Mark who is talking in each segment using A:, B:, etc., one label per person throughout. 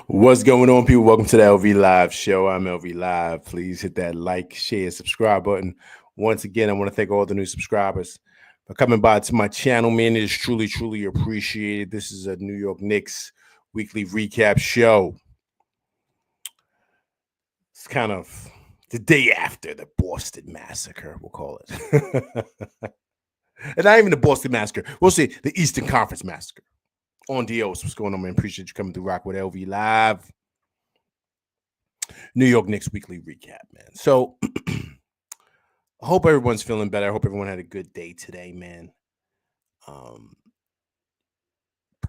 A: What's going on, people? Welcome to the LV Live show. I'm LV Live. Please hit that like, share, subscribe button. Once again, I want to thank all the new subscribers for coming by to my channel, man. It is truly, truly appreciated. This is a New York Knicks weekly recap show. It's kind of the day after the Boston Massacre, we'll call it. And not even the Boston Massacre. We'll say the Eastern Conference Massacre. On Dios, what's going on, man? Appreciate you coming through Rock with LV Live. New York Knicks weekly recap, man. So I hope everyone's feeling better. I hope everyone had a good day today, man.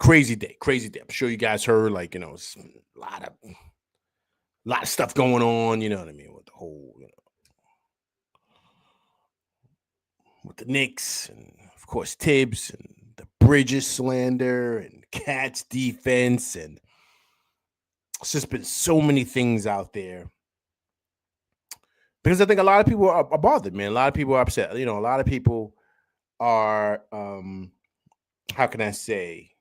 A: Crazy day. I'm sure you guys heard, like, it's a lot of stuff going on, you know what I mean, with the whole, with the Knicks and of course Tibbs and the Bridges slander and Cat's defense, and it's just been so many things out there. Because I think a lot of people are bothered, man. A lot of people are upset. A lot of people are, how can I say,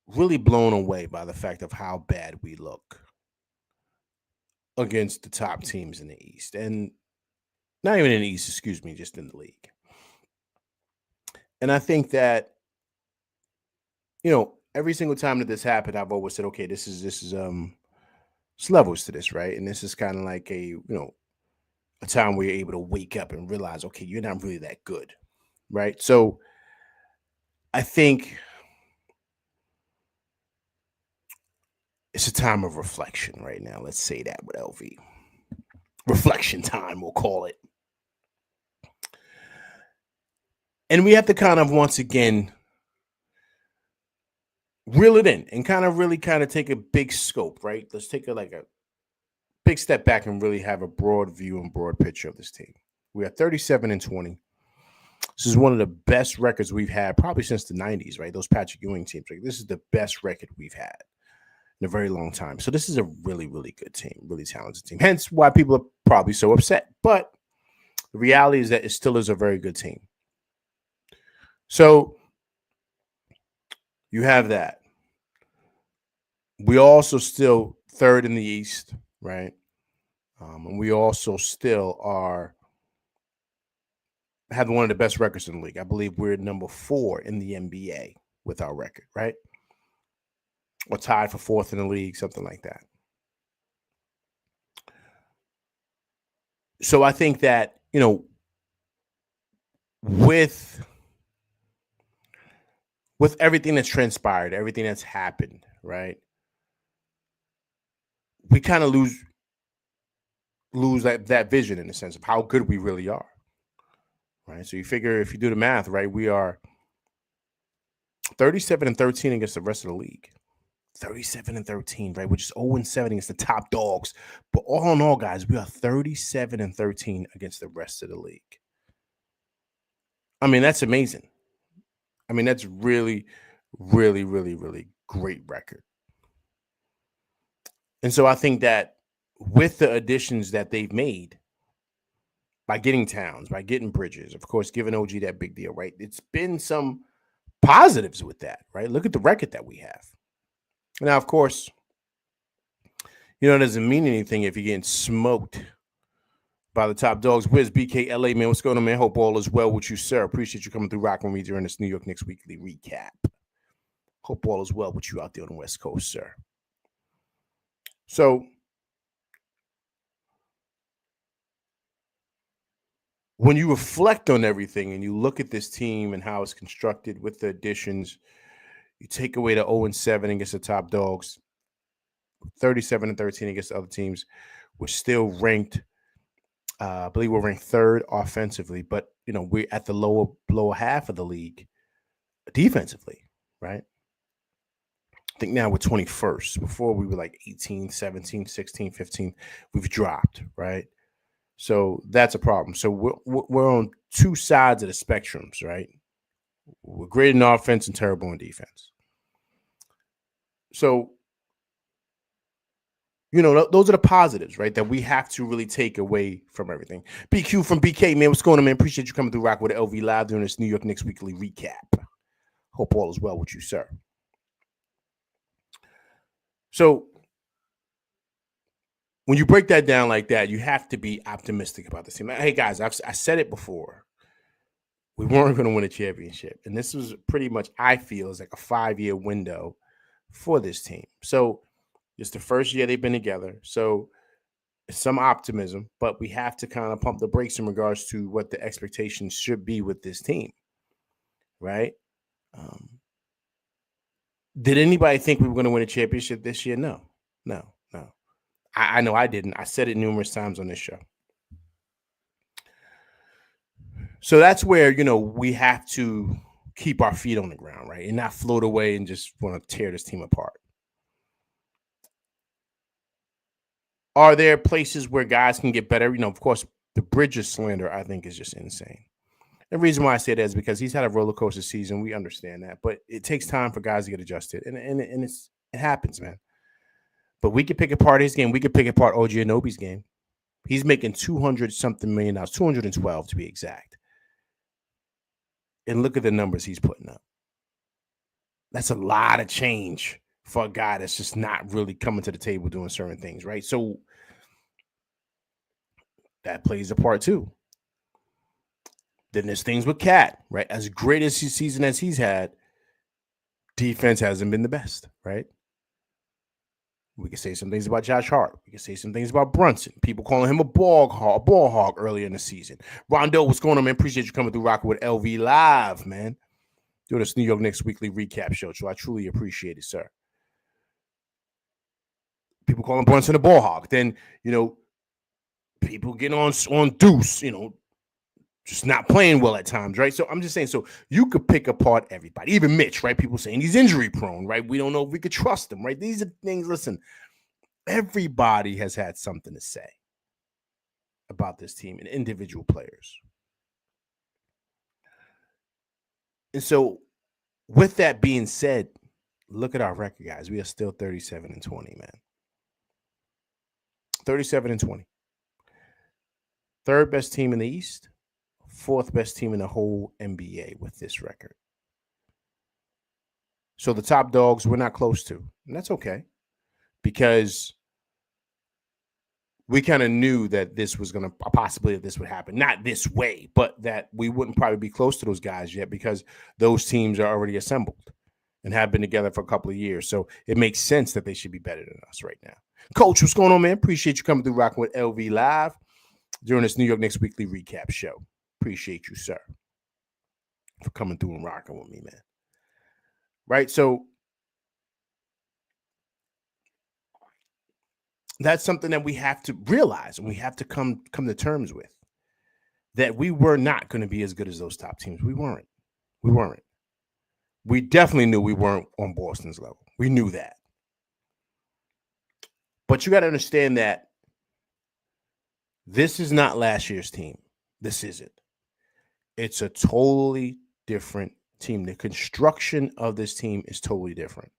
A: really blown away by the fact of how bad we look against the top teams in the East. And not even in the East, excuse me, just in the league. And I think that, every single time that this happened, I've always said, okay, this is levels to this, right? And this is kind of like a time where you're able to wake up and realize, okay, you're not really that good, right? So I think it's a time of reflection right now. Let's say that with LV. Reflection time, we'll call it. And we have to kind of, once again, reel it in and really take a big scope, right? Let's take a big step back and really have a broad view and broad picture of this team. We are 37-20. This is one of the best records we've had probably since the 90s, right? Those Patrick Ewing teams. Like, this is the best record we've had in a very long time. So this is a really, really good team, really talented team. Hence why people are probably so upset. But the reality is that it still is a very good team. So you have that. We also still third in the East, right? And we also still have one of the best records in the league. I believe we're number 4 in the NBA with our record, right? Or tied for 4th in the league, something like that. So I think that, with everything that's transpired, everything that's happened, right? We kind of lose that vision in the sense of how good we really are, right? So you figure, if you do the math, right, we are 37-13 against the rest of the league. 37-13, right? Which is 0-7 against the top dogs. But all in all, guys, we are 37-13 against the rest of the league. I mean, that's amazing. I mean, that's really, really, really, really great record. And so I think that with the additions that they've made, by getting Towns, by getting Bridges, of course, giving OG that big deal, right? It's been some positives with that, right? Look at the record that we have. Now, of course, it doesn't mean anything if you're getting smoked by the top dogs. Where's BKLA, man? What's going on, man? Hope all is well with you, sir. Appreciate you coming through rocking with me during this New York Knicks weekly recap. Hope all is well with you out there on the West Coast, sir. So when you reflect on everything and you look at this team and how it's constructed with the additions, you take away the 0-7 against the top dogs, 37-13 against the other teams. We're still ranked, I believe we're ranked 3rd offensively, but we're at the lower half of the league defensively, right? I think now we're 21st. Before we were like 18, 17, 16, 15. We've dropped, right? So that's a problem. So we're on two sides of the spectrums, right? We're great in offense and terrible in defense. So, those are the positives, right, that we have to really take away from everything. BQ from BK, man, what's going on, man? Appreciate you coming through Rock with LV Live during this New York Knicks weekly recap. Hope all is well with you, sir. So when you break that down like that, you have to be optimistic about this team. Hey guys, I said it before. We weren't going to win a championship, and this was pretty much, I feel, is like a 5-year window for this team. So it's the first year they've been together. So some optimism, but we have to kind of pump the brakes in regards to what the expectations should be with this team, right? Um, did anybody think we were going to win a championship this year? No, no, no. I know I didn't. I said it numerous times on this show. So that's where, we have to keep our feet on the ground, right? And not float away and just want to tear this team apart. Are there places where guys can get better? Of course, the Bridges slander, I think, is just insane. The reason why I say that is because he's had a roller coaster season. We understand that, but it takes time for guys to get adjusted, and it happens, man. But we could pick apart his game. We could pick apart OG Anunoby's game. He's making $200-something million, 212 to be exact. And look at the numbers he's putting up. That's a lot of change for a guy that's just not really coming to the table doing certain things, right? So that plays a part too. Then there's things with Cat, right? As great as his season as he's had, defense hasn't been the best, right? We can say some things about Josh Hart. We can say some things about Brunson. People calling him a ball hog earlier in the season. Rondo, what's going on, man? Appreciate you coming through rocking with LV Live, man. Doing this New York Knicks weekly recap show, so I truly appreciate it, sir. People calling Brunson a ball hog. Then, people getting on Deuce, just not playing well at times, right? So I'm just saying, so you could pick apart everybody, even Mitch, right? People saying he's injury prone, right? We don't know if we could trust him, right? These are things, listen, everybody has had something to say about this team and individual players. And so with that being said, look at our record, guys. We are still 37-20, man. 37-20. Third best team in the East, fourth best team in the whole NBA with this record. So the top dogs we're not close to, and that's okay, because we kind of knew that this was going to, a possibility that this would happen. Not this way, but that we wouldn't probably be close to those guys yet because those teams are already assembled and have been together for a couple of years. So it makes sense that they should be better than us right now. Coach, what's going on, man? Appreciate you coming through rocking with LV Live during this New York Knicks weekly recap show. Appreciate you, sir, for coming through and rocking with me, man. Right? So that's something that we have to realize and we have to come to terms with, that we were not going to be as good as those top teams. We weren't. We definitely knew we weren't on Boston's level. We knew that. But you got to understand that this is not last year's team. This isn't. It's a totally different team. The construction of this team is totally different.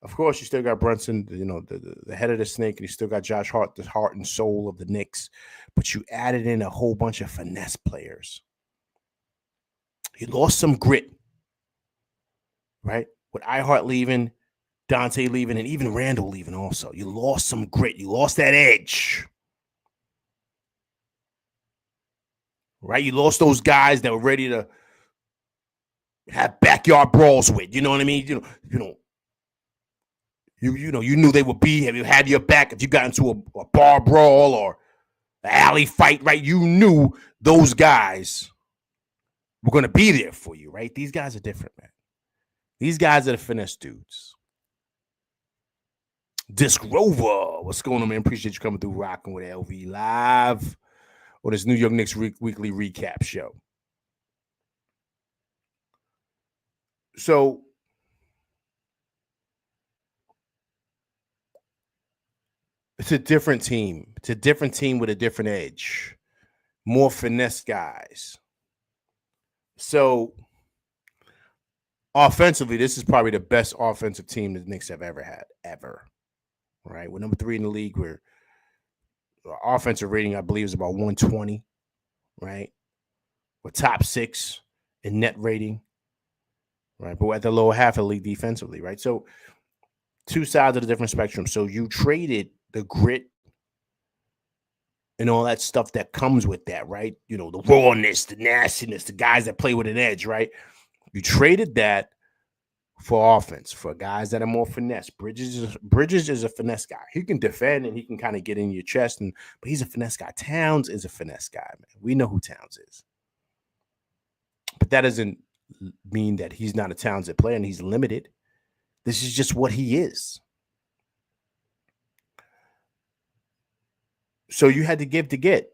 A: Of course, you still got Brunson, the head of the snake, and you still got Josh Hart, the heart and soul of the Knicks. But you added in a whole bunch of finesse players. You lost some grit, right? With iHeart leaving, Dante leaving, and even Randall leaving also. You lost some grit. You lost that edge. Right? You lost those guys that were ready to have backyard brawls with. You know what I mean? You knew they would have your back if you got into a bar brawl or an alley fight, right? You knew those guys were going to be there for you, right? These guys are different, man. These guys are the finesse dudes. Disc Rover, what's going on, man? Appreciate you coming through rocking with LV Live on this New York Knicks weekly recap show. So it's a different team. It's a different team with a different edge. More finesse guys. So offensively, this is probably the best offensive team the Knicks have ever had, ever. Right? We're number 3 in the league. Our offensive rating, I believe, is about 120. Right? We're top 6 in net rating. Right? But we're at the lower half of the league defensively. Right? So two sides of the different spectrum. So you traded the grit and all that stuff that comes with that, right? You know, the rawness, the nastiness, the guys that play with an edge, right? You traded that for offense, for guys that are more finesse. Bridges is a finesse guy. He can defend and he can kind of get in your chest, but he's a finesse guy. Towns is a finesse guy, man. We know who Towns is. But that doesn't mean that he's not a talented player and he's limited. This is just what he is. So you had to give to get.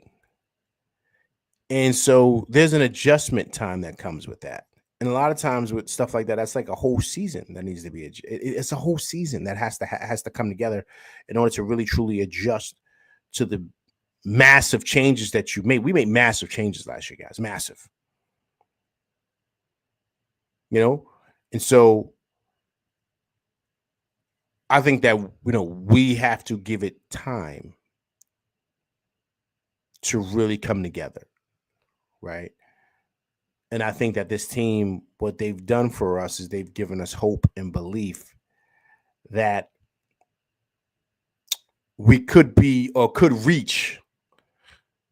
A: And so there's an adjustment time that comes with that. And a lot of times with stuff like that, that's like a whole season that needs to be. It's a whole season that has to come together in order to really truly adjust to the massive changes that you made. We made massive changes last year, guys. Massive. You know, and so I think that we have to give it time to really come together, right? And I think that this team, what they've done for us is they've given us hope and belief that we could be or could reach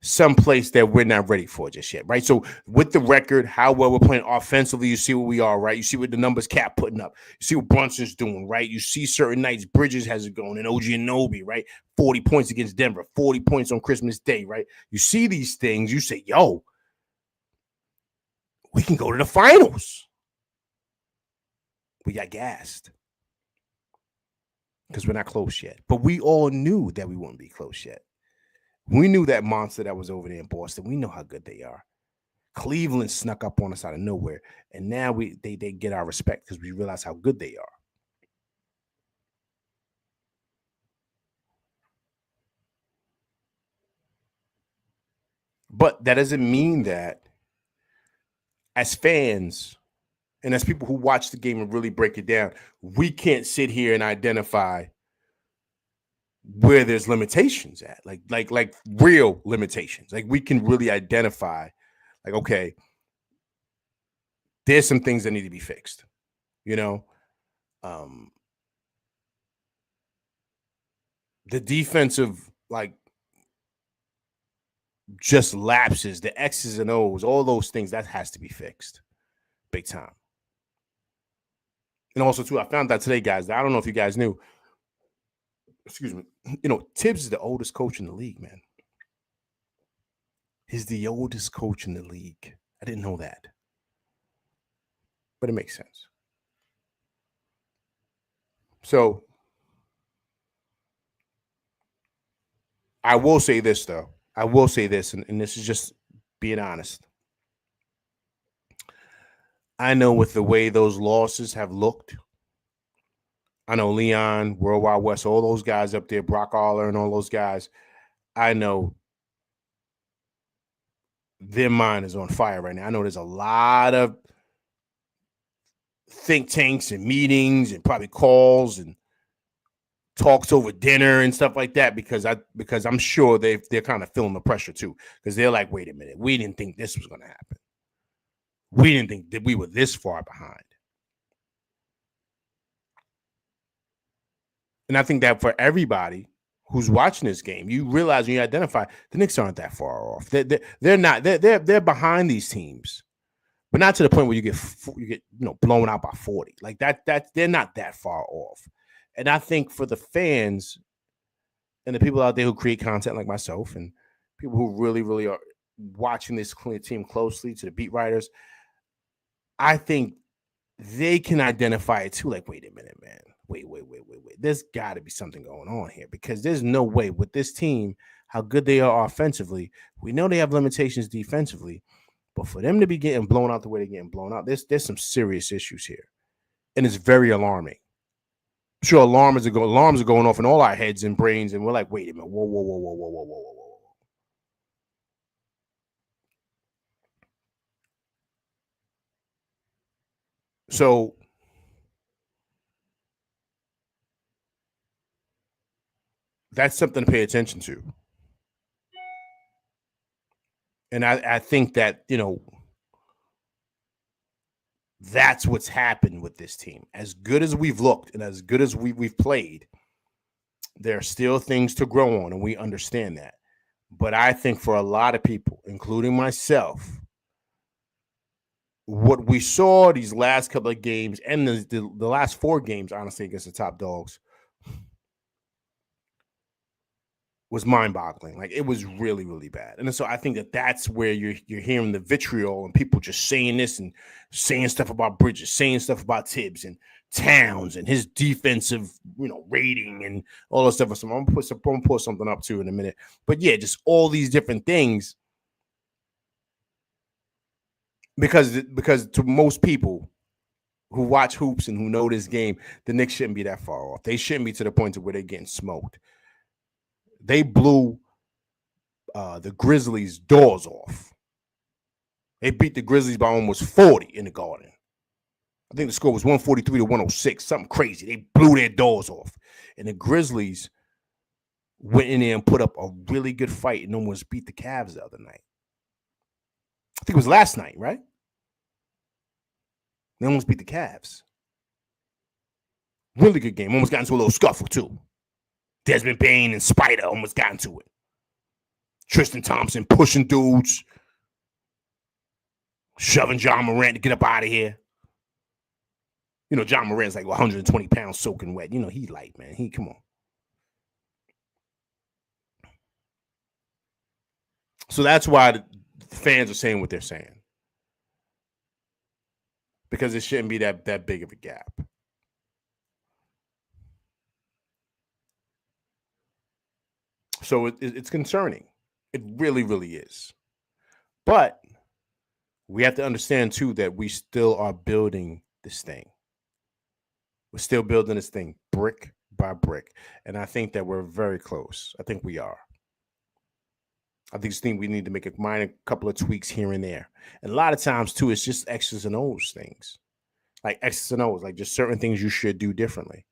A: someplace that we're not ready for just yet, right? So with the record, how well we're playing offensively, you see what we are, right? You see what the numbers Cap putting up. You see what Brunson's doing, right? You see certain nights Bridges has it going, and OG Anunoby, right? 40 points against Denver, 40 points on Christmas Day, right? You see these things, you say, yo, we can go to the finals. We got gassed because we're not close yet. But we all knew that we wouldn't be close yet. We knew that monster that was over there in Boston. We know how good they are. Cleveland snuck up on us out of nowhere, and now they get our respect because we realize how good they are. But that doesn't mean that as fans and as people who watch the game and really break it down, we can't sit here and identify where there's limitations at, like real limitations. Like we can really identify, like, okay, there's some things that need to be fixed, the defensive, like, just lapses, the X's and O's, all those things, that has to be fixed big time. And also, too, I found out today, guys, I don't know if you guys knew, excuse me, Tibbs is the oldest coach in the league, man. He's the oldest coach in the league. I didn't know that. But it makes sense. So I will say this, though. I will say this, and this is just being honest. I know with the way those losses have looked, I know Leon, World Wide West, all those guys up there, Brock Aller and all those guys, I know their mind is on fire right now. I know there's a lot of think tanks and meetings and probably calls and talks over dinner and stuff like that because I'm sure they're kind of feeling the pressure too, because they're like, wait a minute, we didn't think this was going to happen. We didn't think that we were this far behind. And I think that for everybody who's watching this game, you realize when you identify the Knicks aren't that far off. They're not. They're behind these teams, but not to the point where you get blown out by 40. Like that they're not that far off. And I think for the fans and the people out there who create content like myself and people who really, really are watching this team closely, to the beat writers, I think they can identify it too. Like, wait a minute, man. Wait. There's got to be something going on here, because there's no way with this team, how good they are offensively. We know they have limitations defensively, but for them to be getting blown out the way they're getting blown out, there's some serious issues here. And it's very alarming. I'm sure alarms are going off in all our heads and brains, and we're like, wait a minute, whoa. So that's something to pay attention to. And I think that, That's what's happened with this team. As good as we've looked and as good as we've played, there are still things to grow on, and we understand that. But I think for a lot of people, including myself, what we saw these last couple of games and the last 4 games, honestly, against the top dogs, was mind-boggling. Like, it was really, really bad. And so I think that's where you're hearing the vitriol and people just saying this and saying stuff about Bridges, saying stuff about Tibbs and Towns and his defensive, rating and all this stuff. So I'm gonna put something up too in a minute. But yeah, just all these different things. Because to most people who watch hoops and who know this game, the Knicks shouldn't be that far off. They shouldn't be to the point to where they're getting smoked. They blew the Grizzlies' doors off. They beat the Grizzlies by almost 40 in the Garden. I think the score was 143 to 106, something crazy. They blew their doors off. And the Grizzlies went in there and put up a really good fight and almost beat the Cavs the other night. I think it was last night, right? They almost beat the Cavs. Really good game. Almost got into a little scuffle, too. Desmond Bane and Spider almost got into it. Tristan Thompson pushing dudes, shoving John Morant to get up out of here. John Morant's like 120 pounds soaking wet. He light, man. Come on. So that's why the fans are saying what they're saying. Because it shouldn't be that big of a gap. So it's concerning. It really, really is. But we have to understand, too, that we still are building this thing. We're still building this thing brick by brick. And I think that we're very close. I think we are. I think we need to make a minor couple of tweaks here and there. And a lot of times, too, it's just X's and O's things. Like X's and O's, like just certain things you should do differently.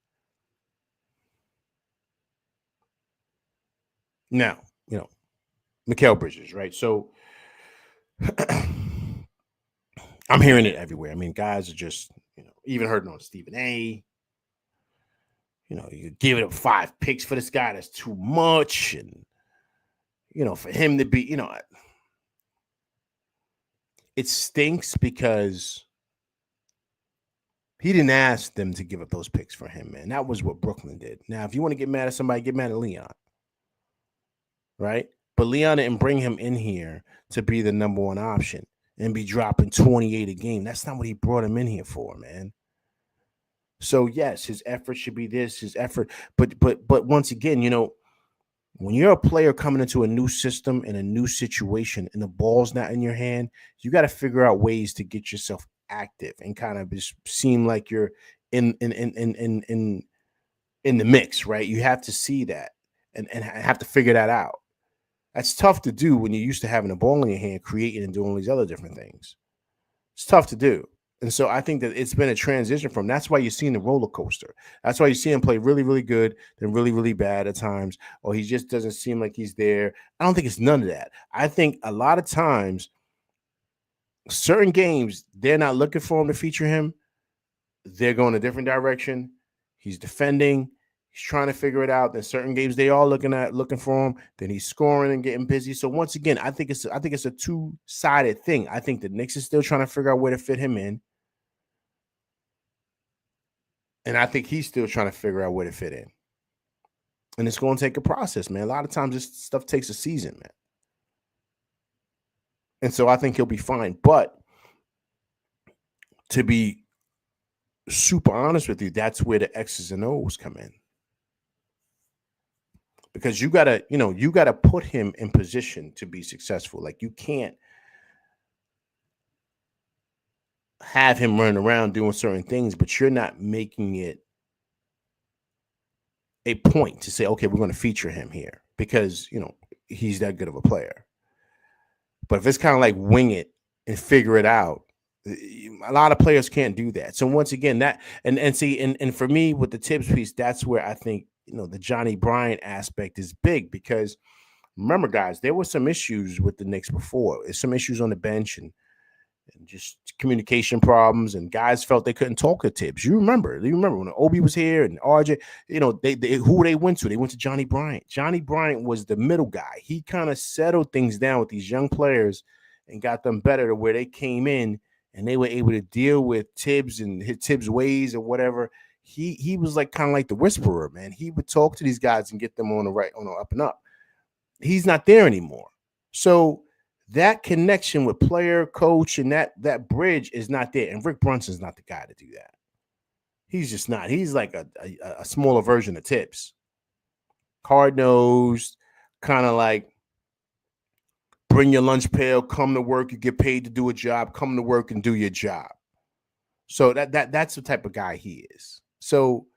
A: Now, Mikal Bridges, right? So I'm hearing it everywhere. I mean, guys are just, even heard it on Stephen A. You give it up 5 picks for this guy, that's too much. And, for him to be, it stinks because he didn't ask them to give up those picks for him, man. That was what Brooklyn did. Now, if you want to get mad at somebody, get mad at Leon. Right? But Leon didn't bring him in here to be the number one option and be dropping 28 a game. That's not what he brought him in here for, man. So yes, his effort should be this, his effort. But once again, when you're a player coming into a new system in a new situation and the ball's not in your hand, you got to figure out ways to get yourself active and kind of just seem like you're in the mix, right? You have to see that and have to figure that out. That's tough to do when you're used to having a ball in your hand, creating and doing all these other different things. It's tough to do. And so I think that it's been a transition from, that's why you're seeing the roller coaster. That's why you see him play really, really good, then really, really bad at times, or he just doesn't seem like he's there. I don't think it's none of that. I think a lot of times, certain games, they're not looking for him to feature him. They're going a different direction. He's defending. He's trying to figure it out. Then certain games they are looking for him. Then he's scoring and getting busy. So once again, I think it's a two-sided thing. I think the Knicks is still trying to figure out where to fit him in, and I think he's still trying to figure out where to fit in. And it's going to take a process, man. A lot of times this stuff takes a season, man. And so I think he'll be fine. But to be super honest with you, that's where the X's and O's come in. Because you gotta put him in position to be successful. Like, you can't have him running around doing certain things, but you're not making it a point to say, okay, we're going to feature him here because, he's that good of a player. But if it's kind of like wing it and figure it out, a lot of players can't do that. So once again, that and see, and for me with the Tibbs piece, that's where I think, the Johnny Bryant aspect is big, because remember, guys, there were some issues with the Knicks before. There's some issues on the bench, and and just communication problems, and guys felt they couldn't talk to Tibbs. You remember when Obi was here and RJ, they who they went to? They went to Johnny Bryant. Johnny Bryant was the middle guy. He kind of settled things down with these young players and got them better to where they came in and they were able to deal with Tibbs and his Tibbs ways or whatever. He was like kind of like the whisperer, man. He would talk to these guys and get them on the up and up. He's not there anymore. So that connection with player, coach, and that bridge is not there. And Rick Brunson's not the guy to do that. He's just not. He's like a smaller version of Tibbs. Hard-nosed, kind of like bring your lunch pail, come to work, you get paid to do a job, come to work and do your job. So that's the type of guy he is. So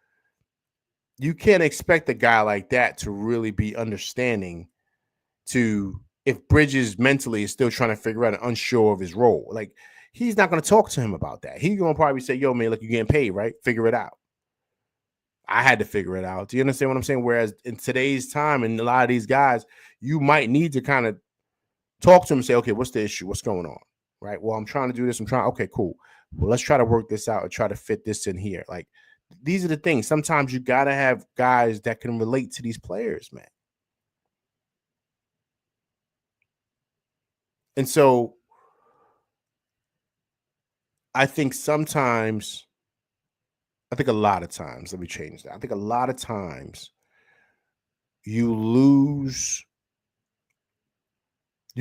A: you can't expect a guy like that to really be understanding to if Bridges mentally is still trying to figure out and unsure of his role. Like, he's not going to talk to him about that. He's going to probably say, yo, man, look, you're getting paid, right? Figure it out. I had to figure it out. Do you understand what I'm saying? Whereas in today's time and a lot of these guys, you might need to kind of talk to them and say, okay, what's the issue? What's going on? Right? Well, I'm trying to do this. Okay, cool. Well, let's try to work this out and try to fit this in here. Like, these are the things. Sometimes you got to have guys that can relate to these players, man. And so I think a lot of times, let me change that. I think a lot of times you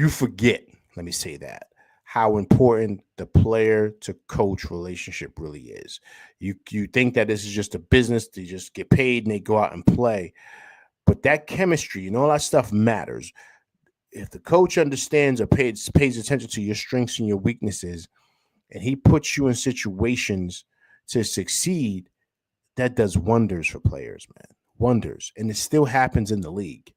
A: forget, let me say that, how important the player to coach relationship really is. You think that this is just a business, they just get paid and they go out and play. But that chemistry and all that stuff matters. If the coach understands or pays attention to your strengths and your weaknesses, and he puts you in situations to succeed, that does wonders for players, man. Wonders. And it still happens in the league.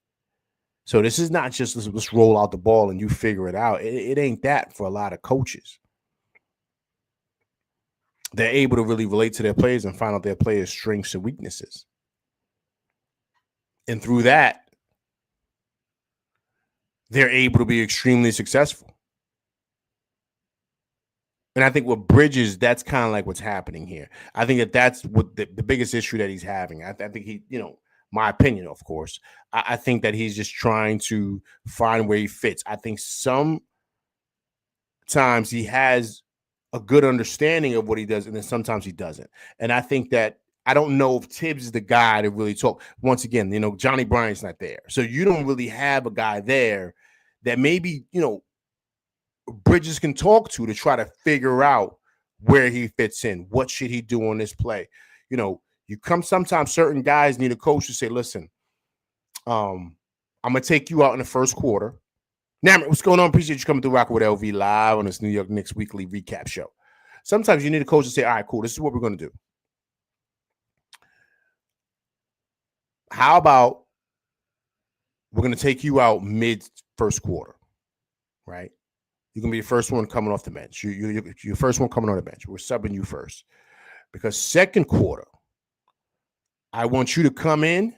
A: So this is not just let's roll out the ball and you figure it out. It ain't that for a lot of coaches. They're able to really relate to their players and find out their players' strengths and weaknesses. And through that, they're able to be extremely successful. And I think with Bridges, that's kind of like what's happening here. I think that's what the biggest issue that he's having. I think he, my opinion, of course, I think that he's just trying to find where he fits. I think sometimes he has a good understanding of what he does, and then sometimes he doesn't. And I think that I don't know if Tibbs is the guy to really talk. Once again, Johnny Bryant's not there. So you don't really have a guy there that maybe, Bridges can talk to try to figure out where he fits in. What should he do on this play? Sometimes certain guys need a coach to say, listen, I'm going to take you out in the first quarter. Now, what's going on? Appreciate you coming through Rock with LV live on this New York Knicks weekly recap show. Sometimes you need a coach to say, all right, cool, this is what we're going to do. How about we're going to take you out mid first quarter, right? You're going to be the first one coming off the bench. You're first one coming on the bench. We're subbing you first. Because second quarter, I want you to come in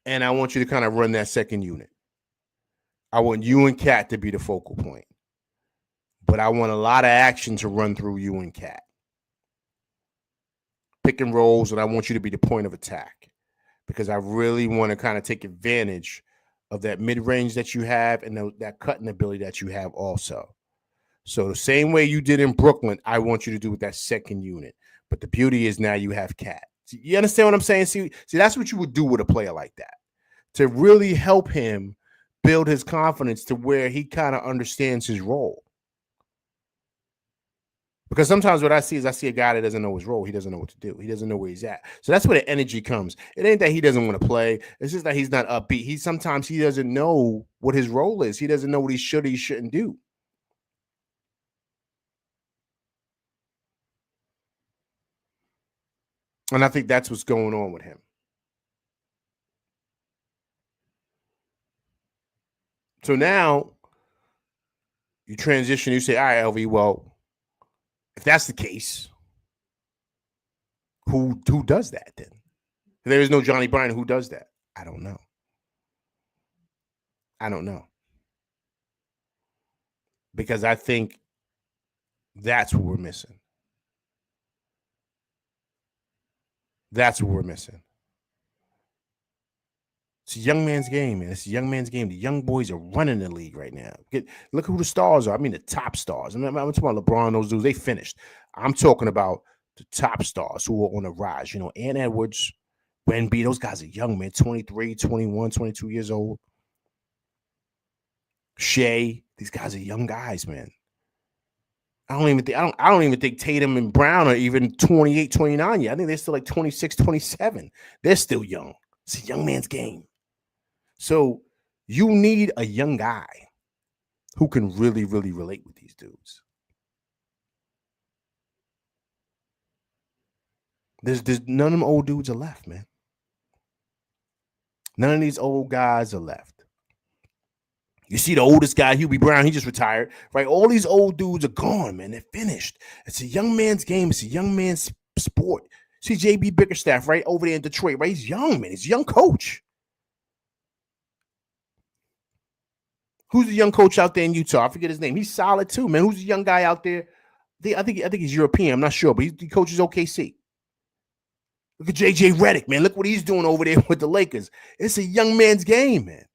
A: and I want you to kind of run that second unit. I want you and Cat to be the focal point. But I want a lot of action to run through you and Cat. Pick and rolls, and I want you to be the point of attack. Because I really want to kind of take advantage of that mid-range that you have and that cutting ability that you have also. So the same way you did in Brooklyn, I want you to do with that second unit. But the beauty is now you have Cat. You understand what I'm saying? See, that's what you would do with a player like that. To really help him build his confidence to where he kind of understands his role. Because sometimes what I see a guy that doesn't know his role. He doesn't know what to do. He doesn't know where he's at. So that's where the energy comes. It ain't that he doesn't want to play. It's just that he's not upbeat. Sometimes he doesn't know what his role is. He doesn't know what he should or he shouldn't do. And I think that's what's going on with him. So now you transition, you say, all right, LV, well, if that's the case, who does that then? If there is no Johnny Bryant, who does that? I don't know. because I think that's what we're missing. That's what we're missing. It's a young man's game, man. It's a young man's game. The young boys are running the league right now. Look who the stars are. I mean, the top stars. I'm talking about LeBron, those dudes. They finished. I'm talking about the top stars who are on the rise. Ant Edwards, Wemby, those guys are young, man. 23, 21, 22 years old. Shea, these guys are young guys, man. I don't even think Tatum and Brown are even 28, 29 yet. I think they're still like 26, 27. They're still young. It's a young man's game. So you need a young guy who can really, really relate with these dudes. There's none of them old dudes are left, man. None of these old guys are left. You see the oldest guy, Hubie Brown, he just retired, right? All these old dudes are gone, man. They're finished. It's a young man's game. It's a young man's sport. See J.B. Bickerstaff, right, over there in Detroit, right? He's young, man. He's a young coach. Who's the young coach out there in Utah? I forget his name. He's solid too, man. Who's the young guy out there? I think he's European. I'm not sure, but he coaches OKC. Look at J.J. Redick, man. Look what he's doing over there with the Lakers. It's a young man's game, man.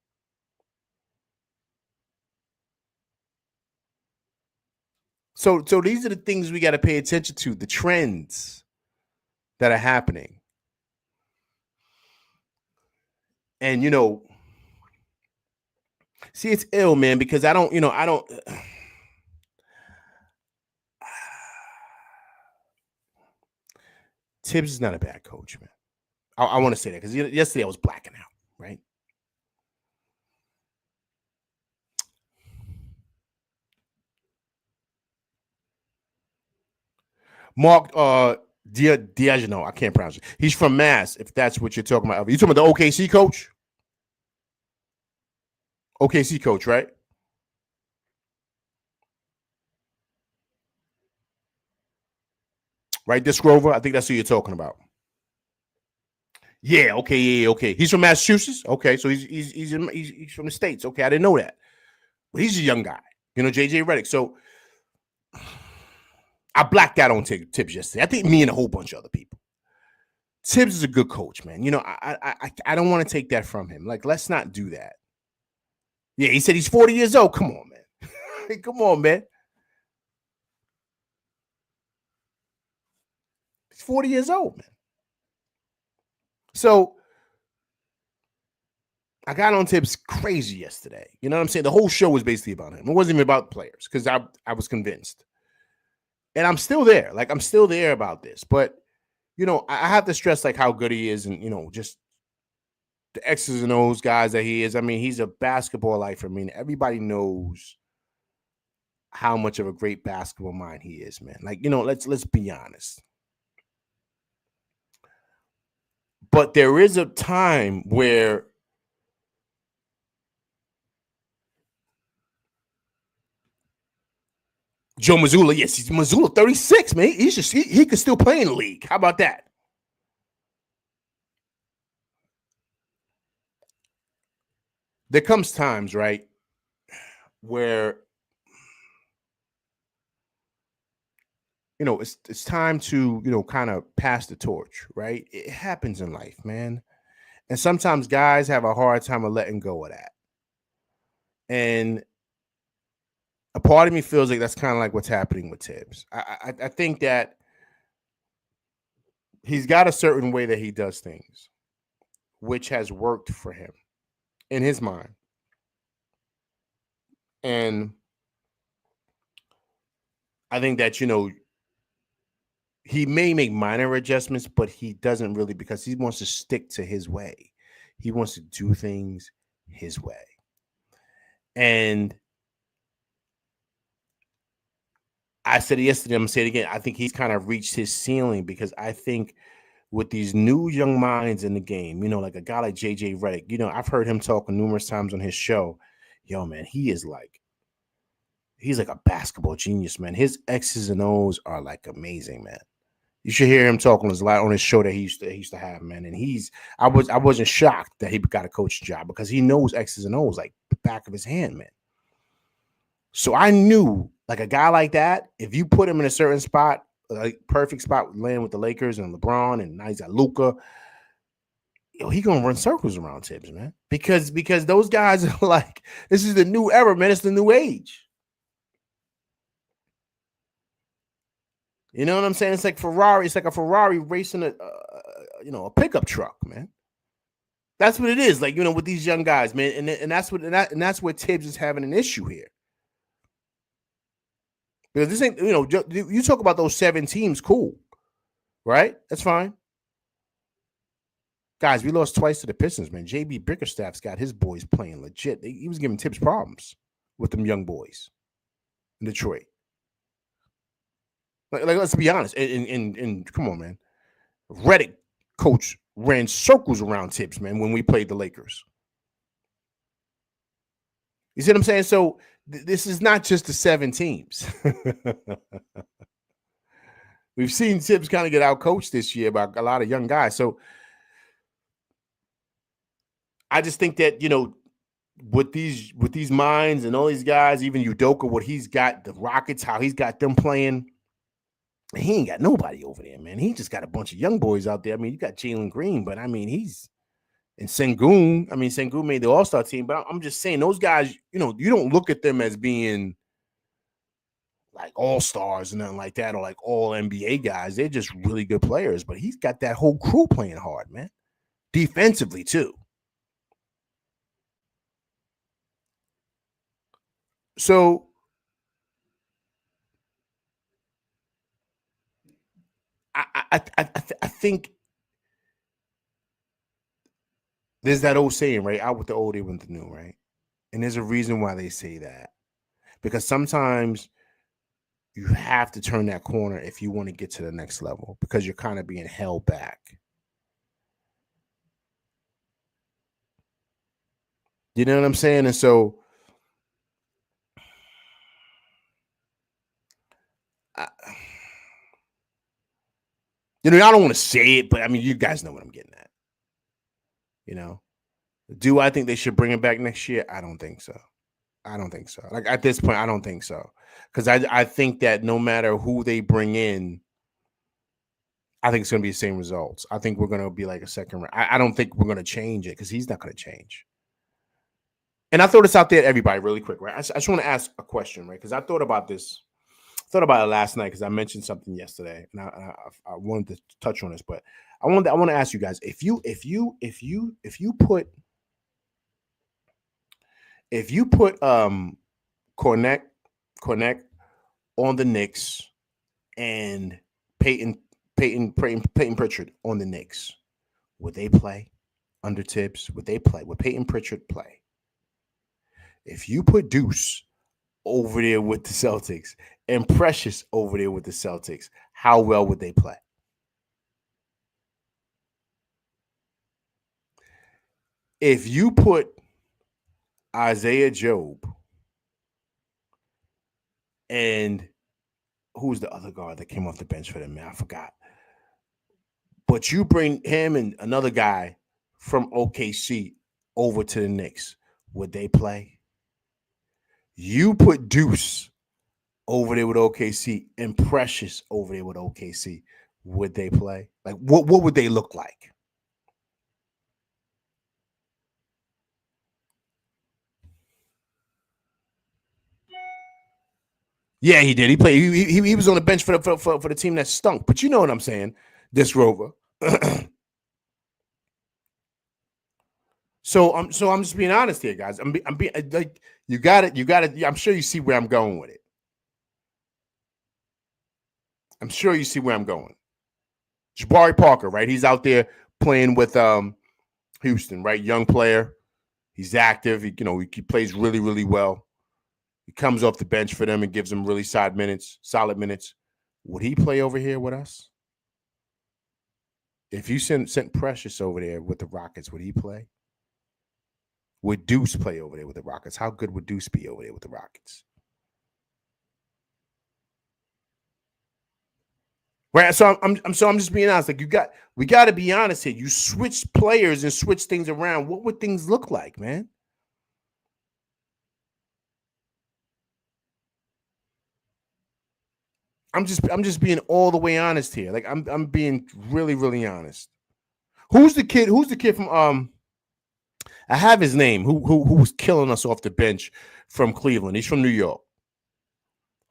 A: So these are the things we got to pay attention to, the trends that are happening. And, see, it's ill, man, because I don't. Tibbs is not a bad coach, man. I want to say that because yesterday I was blacking out, right? Mark Diagino, I can't pronounce it. He's from Mass, if that's what you're talking about. You talking about the OKC coach? OKC coach, right? Right, Dick Grover? I think that's who you're talking about. Yeah, okay, yeah, okay. He's from Massachusetts? Okay, so he's from the States. Okay, I didn't know that. But he's a young guy. JJ Redick. So I blacked out on Tibbs yesterday. I think me and a whole bunch of other people. Tibbs is a good coach, man. I don't want to take that from him. Like, let's not do that. Yeah, he said he's 40 years old. Come on, man. Come on, man. He's 40 years old, man. So I got on Tibbs crazy yesterday. You know what I'm saying? The whole show was basically about him. It wasn't even about players because I was convinced. And I'm still there. Like, I'm still there about this. But, I have to stress, like, how good he is and, just the X's and O's guys that he is. I mean, he's a basketball lifer. I mean, everybody knows how much of a great basketball mind he is, man. Like, let's be honest. But there is a time where Joe Mazzulla, yes, he's Mazzulla, 36, man. He could still play in the league. How about that? There comes times, right, where it's time to kind of pass the torch, right? It happens in life, man. And sometimes guys have a hard time of letting go of that. And a part of me feels like that's kind of like what's happening with Tibbs. I think that he's got a certain way that he does things, which has worked for him in his mind. And I think that, he may make minor adjustments, but he doesn't really, because he wants to stick to his way. He wants to do things his way. And I said it yesterday, I'm going to say it again. I think he's kind of reached his ceiling because I think with these new young minds in the game, like a guy like J.J. Redick, I've heard him talk numerous times on his show. Yo, man, he's like a basketball genius, man. His X's and O's are like amazing, man. You should hear him talk on his show that he used to have, man. And I wasn't shocked that he got a coaching job because he knows X's and O's like the back of his hand, man. So I knew, like, a guy like that, if you put him in a certain spot, like perfect spot, land with the Lakers and LeBron, and now he's got Luka, he gonna run circles around Tibbs, man. Because those guys are like, this is the new era, man. It's the new age. You know what I'm saying? It's like Ferrari. It's like a Ferrari racing a pickup truck, man. That's what it is. Like, with these young guys, man, and that's where Tibbs is having an issue here. Because this ain't, you talk about those 7 teams, cool, right? That's fine. Guys, we lost twice to the Pistons, man. JB Bickerstaff's got his boys playing legit. He was giving Tibbs problems with them young boys in Detroit. Like let's be honest. And come on, man. Redick coach ran circles around Tibbs, man, when we played the Lakers. You see what I'm saying? So this is not just the 7 teams. We've seen Tibbs kind of get out coached this year by a lot of young guys. So I just think that, with these minds and all these guys, even Udoka, what he's got, the Rockets, how he's got them playing, he ain't got nobody over there, man. He just got a bunch of young boys out there. I mean, you got Jalen Green, but I mean, he's and Sengun. I mean, Sengun made the All-Star team, but I'm just saying those guys, you don't look at them as being like all-stars and nothing like that, or like all NBA guys. They're just really good players, but he's got that whole crew playing hard, man. Defensively, too. So I think there's that old saying, right? Out with the old, in with the new, right? And there's a reason why they say that. Because sometimes you have to turn that corner if you want to get to the next level, because you're kind of being held back. You know what I'm saying? And so I don't want to say it, but I mean, you guys know what I'm getting at. Do I think they should bring it back next year? I don't think so. Like, at this point, I don't think so. Because I think that no matter who they bring in, I think it's going to be the same results. I think we're going to be like a second round. I don't think we're going to change it, because he's not going to change. And I throw this out there to everybody really quick, right? I just want to ask a question, right? Because I thought about this. I thought about it last night because I mentioned something yesterday, and I wanted to touch on this, but I want to ask you guys, if you put Cornet on the Knicks and Peyton Pritchard on the Knicks, would they play under Tibbs? Would they play? Would Peyton Pritchard play? If you put Deuce over there with the Celtics and Precious over there with the Celtics, how well would they play? If you put Isaiah Job and who's the other guard that came off the bench for them, man? I forgot. But you bring him and another guy from OKC over to the Knicks, would they play? You put Deuce over there with OKC and Precious over there with OKC, would they play? Like, what would they look like? Yeah, he did. He played. He was on the bench for the team that stunk. But you know what I'm saying? This Rover. So I'm just being honest here, guys. I'm being like, you got it. I'm sure you see where I'm going with it. I'm sure you see where I'm going. Jabari Parker, right? He's out there playing with Houston, right? Young player. He's active. He plays really, really well. He comes off the bench for them and gives them really solid minutes. Would he play over here with us? If you sent Precious over there with the Rockets, would he play? Would Deuce play over there with the Rockets? How good would Deuce be over there with the Rockets? Right. So I'm just being honest. Like, we got to be honest here. You switch players and switch things around. What would things look like, man? I'm just being all the way honest here. Like I'm being really, really honest. Who's the kid? Who's the kid from I have his name. Who was killing us off the bench from Cleveland? He's from New York.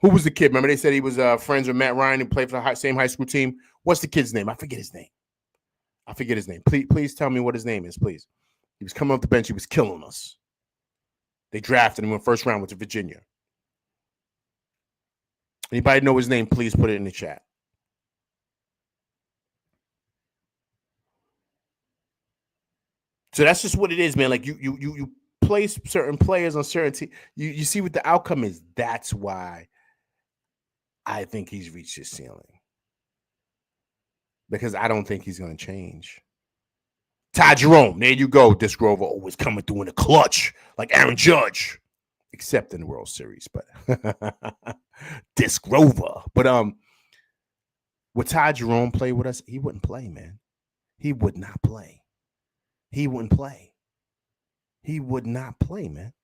A: Who was the kid? Remember they said he was friends with Matt Ryan, who played for the same high school team. What's the kid's name? I forget his name. Please tell me what his name is, please. He was coming off the bench. He was killing us. They drafted him in the first round, went to Virginia. Anybody know his name? Please put it in the chat. So that's just what it is, man. Like you place certain players on certain teams. You see what the outcome is. That's why I think he's reached his ceiling. Because I don't think he's going to change. Ty Jerome, there you go. Disc Grover always coming through in the clutch, like Aaron Judge, except in the World Series. But Disc Grover. But would Ty Jerome play with us? He wouldn't play, man. He would not play. He wouldn't play. He would not play, man.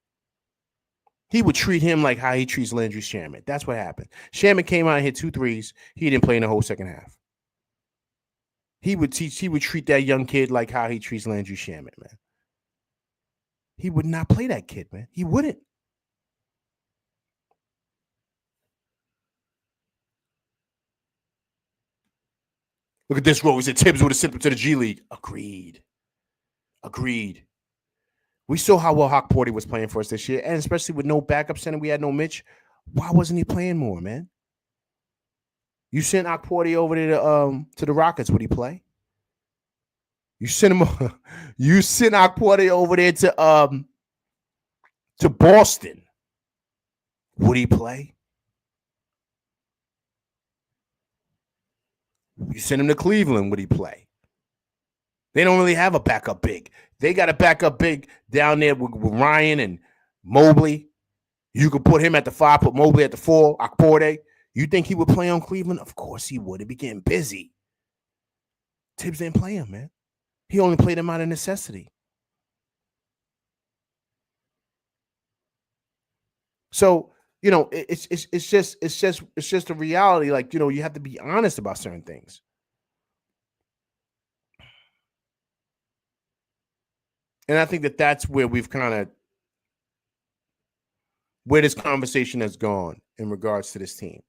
A: He would treat him like how he treats Landry Shamet. That's what happened. Shamet came out and hit 2 threes. He didn't play in the whole second half. He would treat that young kid like how he treats Landry Shamet, man. He would not play that kid, man. He wouldn't. Look at this row. He said Tibbs would have sent him to the G League. Agreed. We saw how well Hawk Porter was playing for us this year, and especially with no backup center, we had no Mitch. Why wasn't he playing more, man? You sent Hawk Porter over there to the Rockets. Would he play? You sent him. You sent Hawk Porter over there to Boston. Would he play? You send him to Cleveland. Would he play? They don't really have a backup big. They got a backup big down there with Ryan and Mobley. You could put him at the 5, put Mobley at the 4, Akporde. You think he would play on Cleveland? Of course he would. He'd be getting busy. Tibbs didn't play him, man. He only played him out of necessity. So, you know, it's just a reality. Like, you know, you have to be honest about certain things. And I think that that's where we've where this conversation has gone in regards to this team.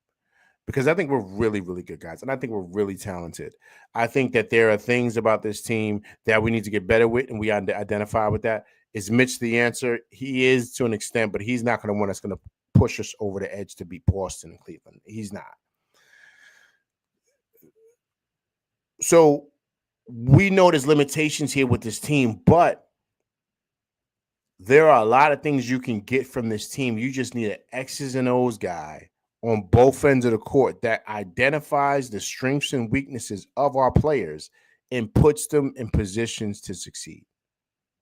A: Because I think we're really, really good guys. And I think we're really talented. I think that there are things about this team that we need to get better with, and we identify with that. Is Mitch the answer? He is to an extent, but he's not going to want us going to push us over the edge to beat Boston and Cleveland. He's not. So we know there's limitations here with this team, but there are a lot of things you can get from this team. You just need an X's and O's guy on both ends of the court that identifies the strengths and weaknesses of our players and puts them in positions to succeed,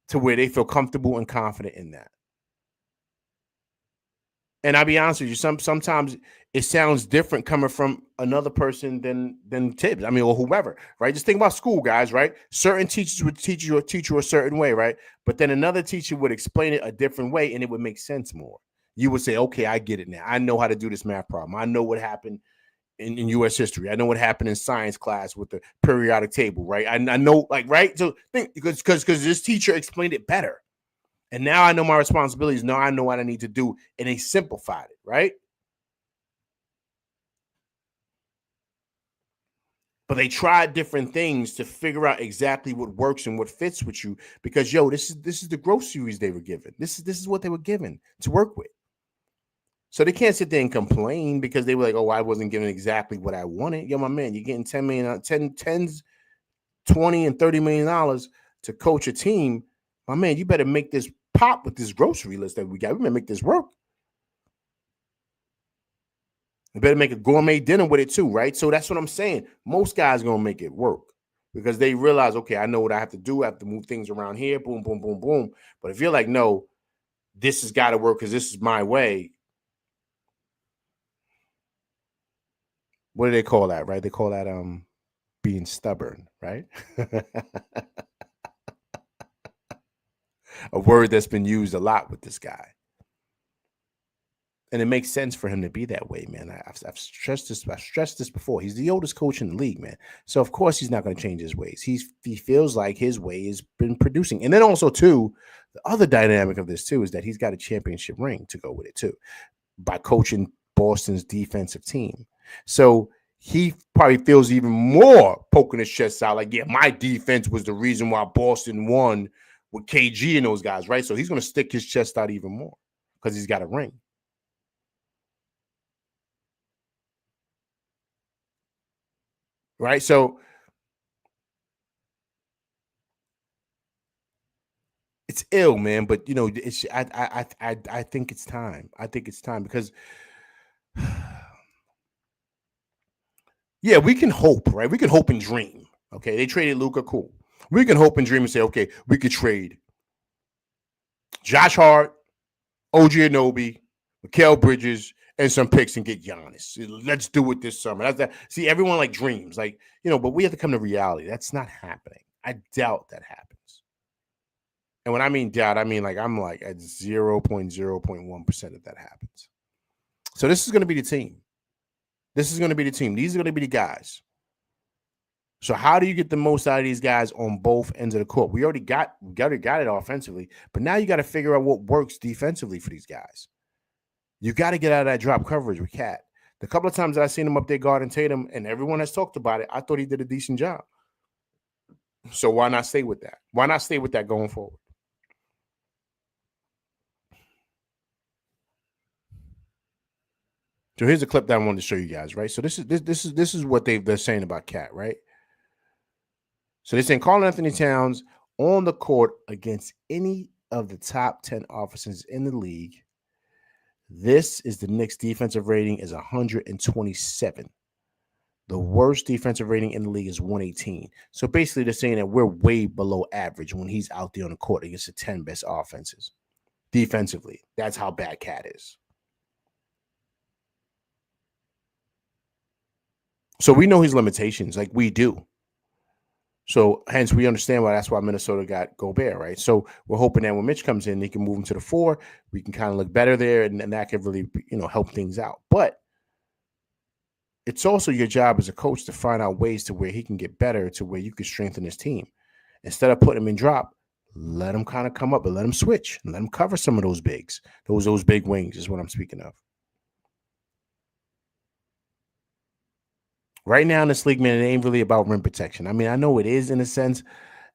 A: to where they feel comfortable and confident in that. And I'll be honest with you, sometimes it sounds different coming from another person than Tibbs. I mean, or whoever, right? Just think about school, guys, right? Certain teachers would teach you a certain way, right? But then another teacher would explain it a different way, and it would make sense more. You would say, okay, I get it now. I know how to do this math problem. I know what happened in U.S. history. I know what happened in science class with the periodic table, right? I know, like, right? So think, because this teacher explained it better. And now I know my responsibilities. Now I know what I need to do. And they simplified it, right? But they tried different things to figure out exactly what works and what fits with you. Because, yo, this is the groceries they were given. This is what they were given to work with. So they can't sit there and complain because they were like, oh, I wasn't given exactly what I wanted. Yo, my man, you're getting $10 million, 10s, 20 and $30 million to coach a team. My man, you better make this pop with this grocery list that we got. We better make this work. You better make a gourmet dinner with it too, right? So that's what I'm saying. Most guys are going to make it work because they realize, okay, I know what I have to do. I have to move things around here. Boom, boom, boom, boom. But if you're like, no, this has got to work because this is my way. What do they call that, right? They call that being stubborn, right? A word that's been used a lot with this guy. And it makes sense for him to be that way, man. I've stressed this. I've stressed this before. He's the oldest coach in the league, man. So of course he's not going to change his ways. He feels like his way has been producing. And then also too, the other dynamic of this too is that he's got a championship ring to go with it too, by coaching Boston's defensive team. So he probably feels even more poking his chest out, like, yeah, my defense was the reason why Boston won with KG and those guys, right? So he's going to stick his chest out even more because he's got a ring. Right. So it's ill, man. But it's I think it's time. I think it's time because yeah, we can hope, right? We can hope and dream. Okay. They traded Luka, cool. We can hope and dream and say, okay, we could trade Josh Hart, OG Anunoby, Mikal Bridges, and some picks and get Giannis. Let's do it this summer. That's that. See, everyone like dreams, like, but we have to come to reality. That's not happening. I doubt that happens. And when I mean doubt, I mean I'm like at 0.0.1% of that happens. So this is going to be the team. This is going to be the team. These are going to be the guys. So how do you get the most out of these guys on both ends of the court? We already got it offensively, but now you got to figure out what works defensively for these guys. You got to get out of that drop coverage with Cat. The couple of times that I've seen him up there guarding Tatum, and everyone has talked about it, I thought he did a decent job. So why not stay with that? Why not stay with that going forward? So here's a clip that I wanted to show you guys, right? So this is what they're saying about Cat, right? So they're saying Karl Anthony Towns on the court against any of the top 10 offenses in the league. This is the Knicks defensive rating is 127. The worst defensive rating in the league is 118. So basically they're saying that we're way below average when he's out there on the court against the 10 best offenses defensively. That's how bad Cat is. So we know his limitations, like we do. So hence we understand why that's why Minnesota got Gobert, right? So we're hoping that when Mitch comes in, they can move him to the 4. We can kind of look better there, and that can really, help things out. But it's also your job as a coach to find out ways to where he can get better, to where you can strengthen his team. Instead of putting him in drop, let him kind of come up and let him switch and let him cover some of those bigs. Those big wings is what I'm speaking of. Right now in this league, man, it ain't really about rim protection. I mean, I know it is in a sense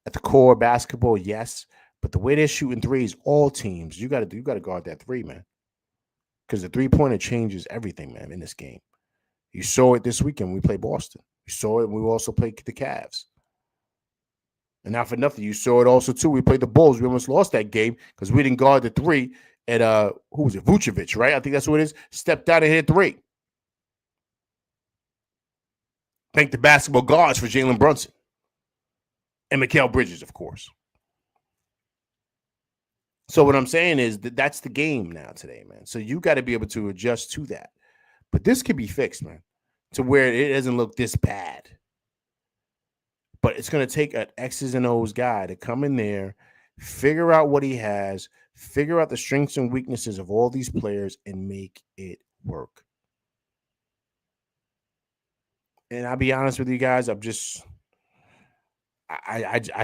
A: at the core of basketball, yes, but the way they're shooting threes, all teams, you got to guard that 3, man, because the 3-pointer changes everything, man, in this game. You saw it this weekend when we played Boston. You saw it when we also played the Cavs. And not for nothing, you saw it also too. We played the Bulls. We almost lost that game because we didn't guard the 3 at who was it? Vucevic, right? I think that's what it is. Stepped out and hit 3. Thank the basketball guards for Jalen Brunson. And Mikal Bridges, of course. So what I'm saying is that's the game now today, man. So you got to be able to adjust to that. But this could be fixed, man, to where it doesn't look this bad. But it's going to take an X's and O's guy to come in there, figure out what he has, figure out the strengths and weaknesses of all these players, and make it work. And I'll be honest with you guys, I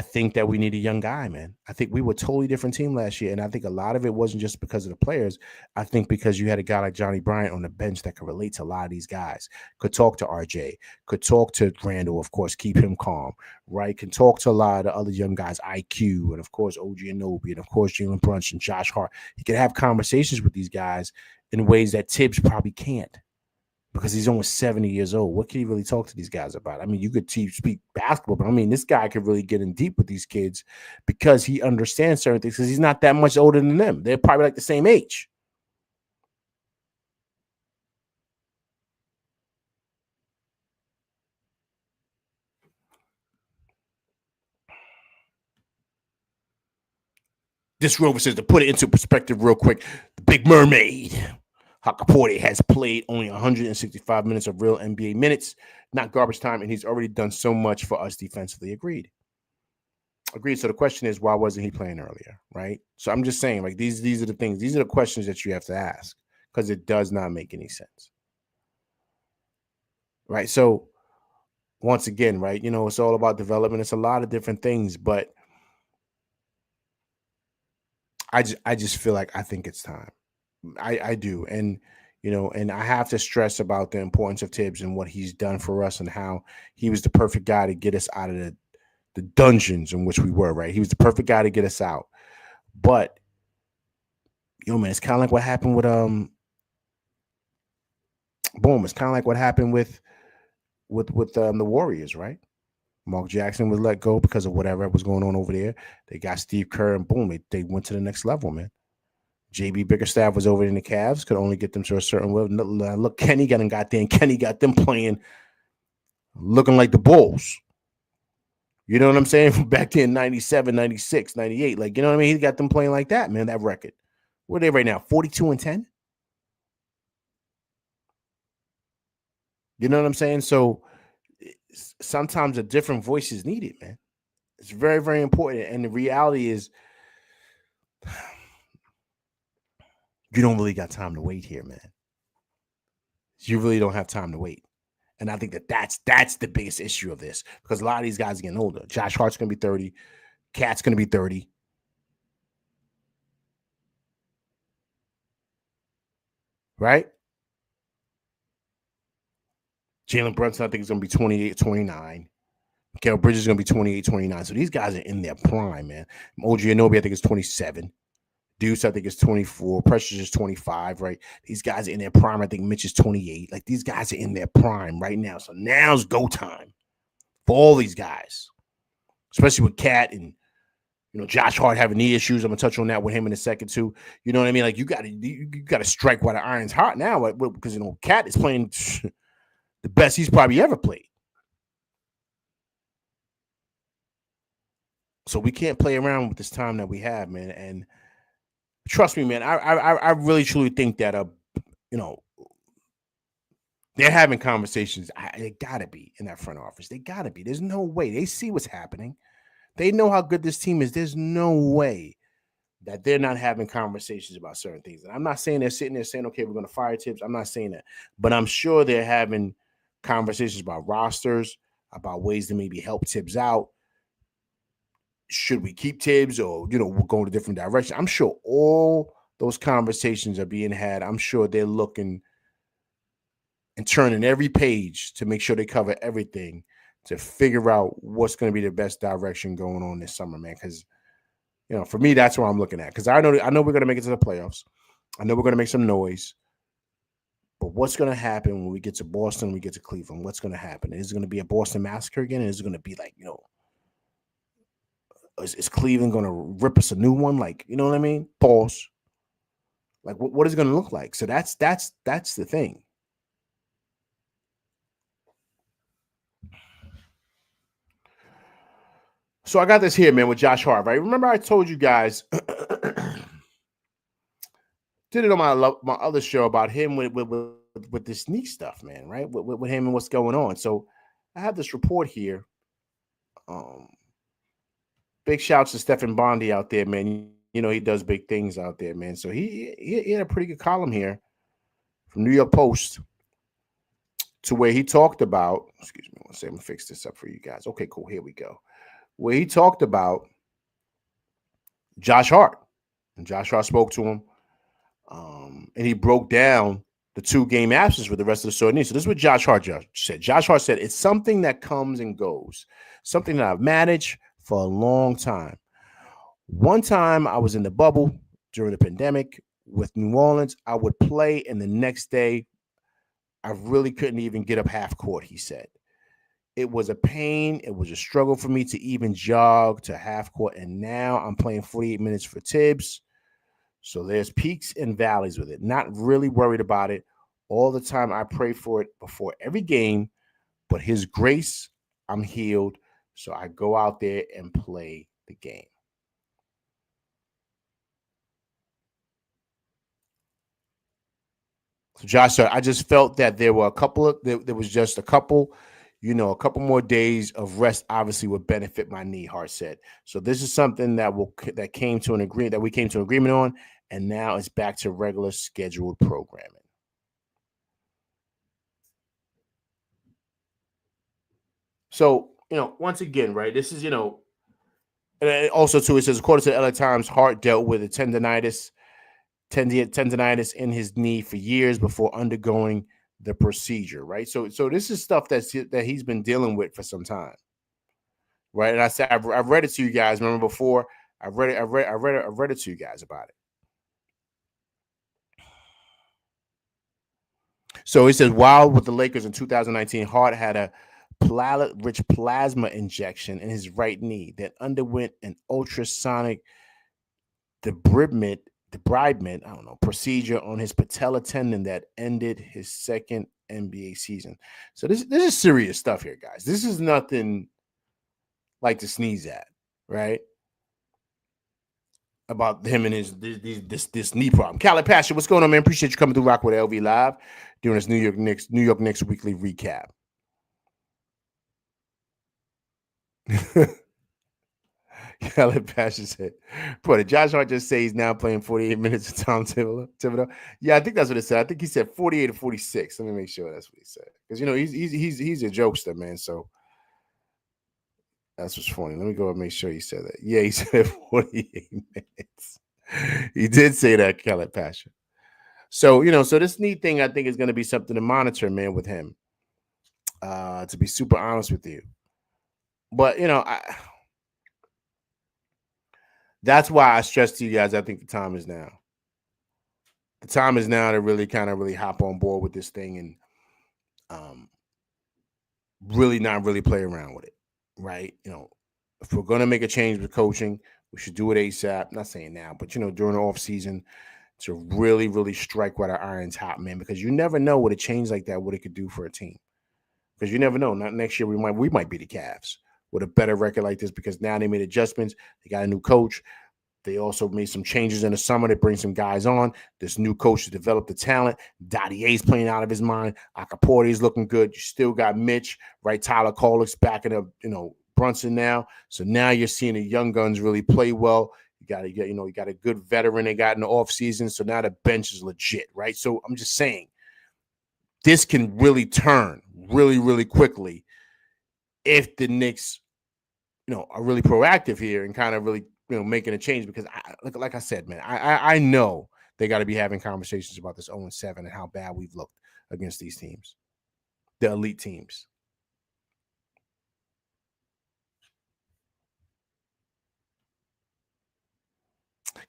A: think that we need a young guy, man. I think we were a totally different team last year, and I think a lot of it wasn't just because of the players. I think because you had a guy like Johnny Bryant on the bench that could relate to a lot of these guys, could talk to RJ, could talk to Randall, of course, keep him calm, right? Can talk to a lot of the other young guys, IQ, and of course, OG Anunoby, and of course, Jalen Brunson, Josh Hart. He could have conversations with these guys in ways that Tibbs probably can't, because he's almost 70 years old. What can he really talk to these guys about? I mean, you could speak basketball, but I mean, this guy could really get in deep with these kids because he understands certain things, because he's not that much older than them. They're probably like the same age. This Rover says, to put it into perspective real quick, the Big Mermaid, Hakaporte, has played only 165 minutes of real NBA minutes, not garbage time, and he's already done so much for us defensively. Agreed. So the question is, why wasn't he playing earlier, right? So I'm just saying, like, these are the things, these are the questions that you have to ask, because it does not make any sense. Right. So once again, right, it's all about development. It's a lot of different things, but I just feel like I think it's time. I do. And and I have to stress about the importance of Tibbs and what he's done for us and how he was the perfect guy to get us out of the dungeons in which we were, right? He was the perfect guy to get us out. But man, it's kind of like what happened with boom, it's kind of like what happened with the Warriors, right? Mark Jackson was let go because of whatever was going on over there. They got Steve Kerr, and boom, they went to the next level, man. JB Bickerstaff was over in the Cavs, could only get them to a certain level. Look, Kenny got them playing, looking like the Bulls. You know what I'm saying? Back then, 97, 96, 98. Like, you know what I mean? He got them playing like that, man, that record. What are they right now? 42-10? You know what I'm saying? So sometimes a different voice is needed, man. It's very, very important. And the reality is, you don't really got time to wait here, man. You really don't have time to wait. And I think that's the biggest issue of this, because a lot of these guys are getting older. Josh Hart's going to be 30. Cat's going to be 30. Right? Jalen Brunson, I think, is going to be 28, 29. Mikael Bridges is going to be 28, 29. So these guys are in their prime, man. OG Anunoby, I think, is 27. Deuce, I think, is 24. Precious is 25, right? These guys are in their prime. I think Mitch is 28. Like, these guys are in their prime right now. So now's go time for all these guys, especially with Cat and, Josh Hart having knee issues. I'm going to touch on that with him in a second, too. You know what I mean? Like, you got to strike while the iron's hot now, because, Cat is playing the best he's probably ever played. So we can't play around with this time that we have, man. And trust me, man, I really truly think that they're having conversations. They gotta be in that front office. They gotta be. There's no way. They see what's happening. They know how good this team is. There's no way that they're not having conversations about certain things. And I'm not saying they're sitting there saying, okay, we're gonna fire Tibbs. I'm not saying that. But I'm sure they're having conversations about rosters, about ways to maybe help Tibbs out. Should we keep Tibbs, or we'll go in a different direction? I'm sure all those conversations are being had. I'm sure they're looking and turning every page to make sure they cover everything to figure out what's going to be the best direction going on this summer, man. Because for me, that's what I'm looking at. Because I know we're going to make it to the playoffs. I know we're going to make some noise. But what's going to happen when we get to Boston, we get to Cleveland? What's going to happen? Is it going to be a Boston massacre again? Is it going to be like is Cleveland going to rip us a new one? Like, you know what I mean? Pause. Like, what is it going to look like? So that's the thing. So I got this here, man, with Josh Hart, right? Remember I told you guys, did it on my other show about him with this sneak stuff, man, right? With him and what's going on. So I have this report here. Big shouts to Stephen Bondi out there, man. He does big things out there, man. So he had a pretty good column here from New York Post, to where he talked about, excuse me, one second, I'm gonna fix this up for you guys. Okay, cool. Here we go. Where he talked about Josh Hart. And Josh Hart spoke to him. And he broke down the 2-game absence with the rest of the Swordney. So this is what Josh Hart said. Josh Hart said, it's something that comes and goes, something that I've managed for a long time. One time I was in the bubble during the pandemic with New Orleans. I would play, and the next day I really couldn't even get up half court, he said. It was a pain. It was a struggle for me to even jog to half court. And now I'm playing 48 minutes for Tibbs. So there's peaks and valleys with it. Not really worried about it. All the time I pray for it before every game. But his grace, I'm healed. So I go out there and play the game. So Josh said, I just felt that there was just a couple more days of rest obviously would benefit my knee, Hart said. So this is something that we came to an agreement on, and now it's back to regular scheduled programming. So, once again, right, this is, and also, too, it says, according to the LA Times, Hart dealt with a tendonitis in his knee for years before undergoing the procedure, right? So this is stuff that he's been dealing with for some time, right? And I said I've read it to you guys. Remember before I've read it. I've read it to you guys about it. So he says, while with the Lakers in 2019, Hart had a platelet-rich plasma injection in his right knee that underwent an ultrasonic debridement, I don't know, procedure on his patella tendon that ended his second NBA season. So this is serious stuff here, guys. This is nothing like to sneeze at, right? About him and this knee problem. Khaled Pasha, what's going on, man? Appreciate you coming through Rock with LV Live during this New York Knicks weekly recap. Khaled Pasha said, "Bro, did Josh Hart just say he's now playing 48 minutes of Tom Thibodeau?" Yeah, I think that's what it said. I think he said 48 or 46. Let me make sure that's what he said, because he's a jokester, man. So that's what's funny. Let me go and make sure he said that. Yeah, he said 48 minutes. He did say that, Khaled Pasha. So, so this knee thing, I think, is going to be something to monitor, man, with him. To be super honest with you. But, that's why I stress to you guys, I think the time is now. The time is now to really kind of really hop on board with this thing and really not really play around with it, right? If we're going to make a change with coaching, we should do it ASAP. Not saying now, but, during the off season, to really, really strike while the iron's hot, man, because you never know what a change like that, what it could do for a team. Because you never know. Not next year, we might be the Cavs with a better record like this, because now they made adjustments. They got a new coach. They also made some changes in the summer to bring some guys on. This new coach to develop the talent. Dottier's playing out of his mind. Akaporte's looking good. You still got Mitch, right? Tyler Kolek's backing up, Brunson now. So now you're seeing the young guns really play well. You got a good veteran they got in the offseason. So now the bench is legit, right? So I'm just saying, this can really turn really, really quickly if the Knicks, are really proactive here and kind of really, making a change. Because like I said, man, I know they got to be having conversations about this 0-7 and how bad we've looked against these teams, the elite teams.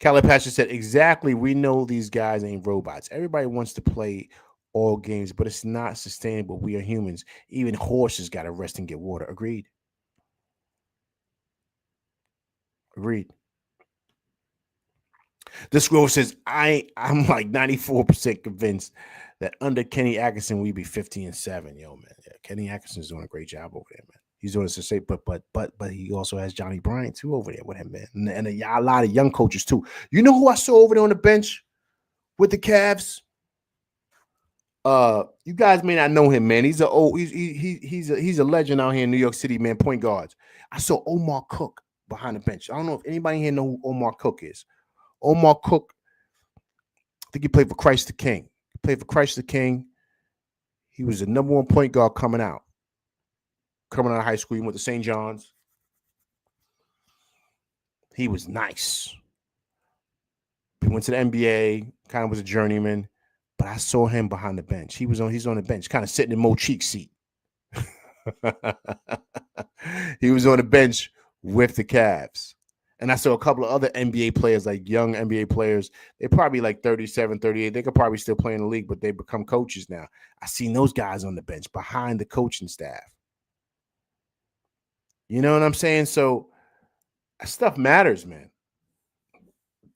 A: Khaled Pasha said, exactly. We know these guys ain't robots. Everybody wants to play all games, but it's not sustainable. We are humans. Even horses got to rest and get water. Agreed. Agreed. This girl says, I'm like 94% convinced that under Kenny Atkinson, we'd be 50-7. Yo, man. Yeah, Kenny Atkinson's doing a great job over there, man. He's doing this to say, but he also has Johnny Bryant too over there with him, man. And a lot of young coaches too. You know who I saw over there on the bench with the Cavs? You guys may not know him, man. He's he's a legend out here in New York City, man. Point guards. I saw Omar Cook behind the bench. I don't know if anybody here know who Omar Cook is. Omar Cook, I think he played for Christ the King. He played for Christ the King. He was the number one point guard coming out of high school. He went to St. John's. He was nice. He went to the NBA, kind of was a journeyman, but I saw him behind the bench. He's on the bench, kind of sitting in Mo Cheek's seat. He was on the bench with the Cavs. And I saw a couple of other NBA players, like young NBA players. They're probably like 37, 38. They could probably still play in the league, but they become coaches now. I seen those guys on the bench behind the coaching staff. You know what I'm saying? So that stuff matters, man.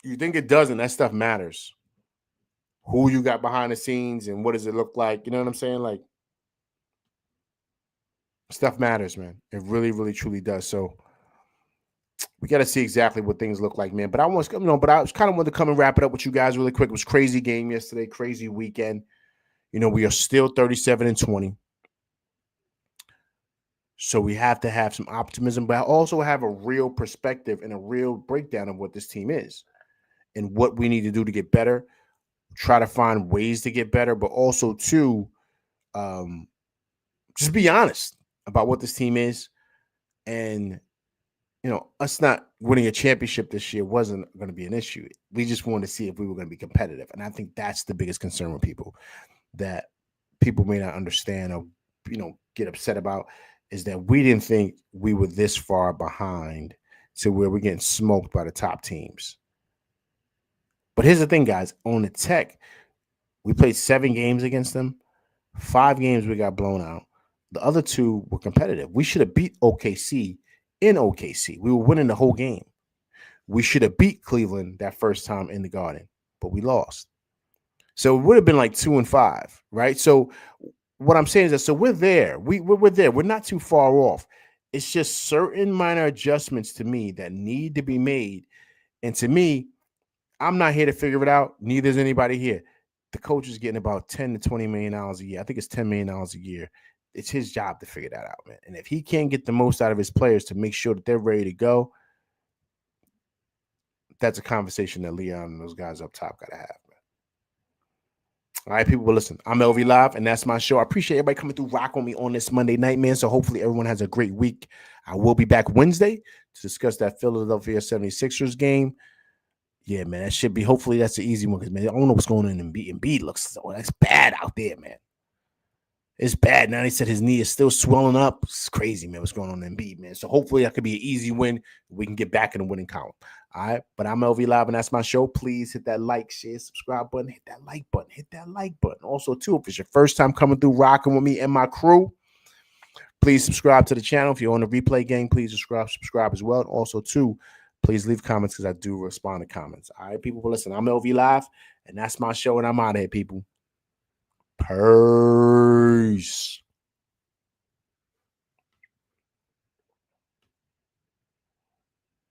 A: You think it doesn't, that stuff matters. Who you got behind the scenes and what does it look like? You know what I'm saying? Like, stuff matters, man. It really, really, truly does. So we got to see exactly what things look like, man. But I was kind of wanted to come and wrap it up with you guys really quick. It was crazy game yesterday, crazy weekend. We are still 37-20. So we have to have some optimism, but I also have a real perspective and a real breakdown of what this team is. and what we need to do to get better, try to find ways to get better, but also to just be honest about what this team is. And, us not winning a championship this year wasn't going to be an issue. We just wanted to see if we were going to be competitive. And I think that's the biggest concern with people, that people may not understand or, get upset about, is that we didn't think we were this far behind to where we're getting smoked by the top teams. But here's the thing, guys. On the Tech, we played 7 games against them. 5 games we got blown out. The other 2 were competitive. We should have beat OKC in OKC. We were winning the whole game. We should have beat Cleveland that first time in the Garden, but we lost. So it would have been like 2-5, right? So what I'm saying is that, so we're there. We're there. We're not too far off. It's just certain minor adjustments to me that need to be made. And to me, I'm not here to figure it out. Neither is anybody here. The coach is getting about $10 to $20 million a year. I think it's $10 million a year. It's his job to figure that out, man. And if he can't get the most out of his players to make sure that they're ready to go, that's a conversation that Leon and those guys up top got to have, man. All right, people, well, listen, I'm LV Live, and that's my show. I appreciate everybody coming through, rock on me on this Monday night, man. So hopefully everyone has a great week. I will be back Wednesday to discuss that Philadelphia 76ers game. Yeah, man, that should be, hopefully that's an easy one, because, man, I don't know what's going on in Embiid. Embiid looks, that's bad out there, man. It's bad. Now they said his knee is still swelling up. It's crazy, man, what's going on in Embiid, man. So hopefully that could be an easy win. We can get back in the winning column. All right, but I'm LV Live, and that's my show. Please hit that like, share, subscribe button. Hit that like button. Hit that like button. Also, too, if it's your first time coming through, rocking with me and my crew, please subscribe to the channel. If you're on the replay game, please subscribe as well. And also, too, please leave comments, because I do respond to comments. All right, people, well, listen, I'm LV Live, and that's my show, and I'm out of here, people. Peace.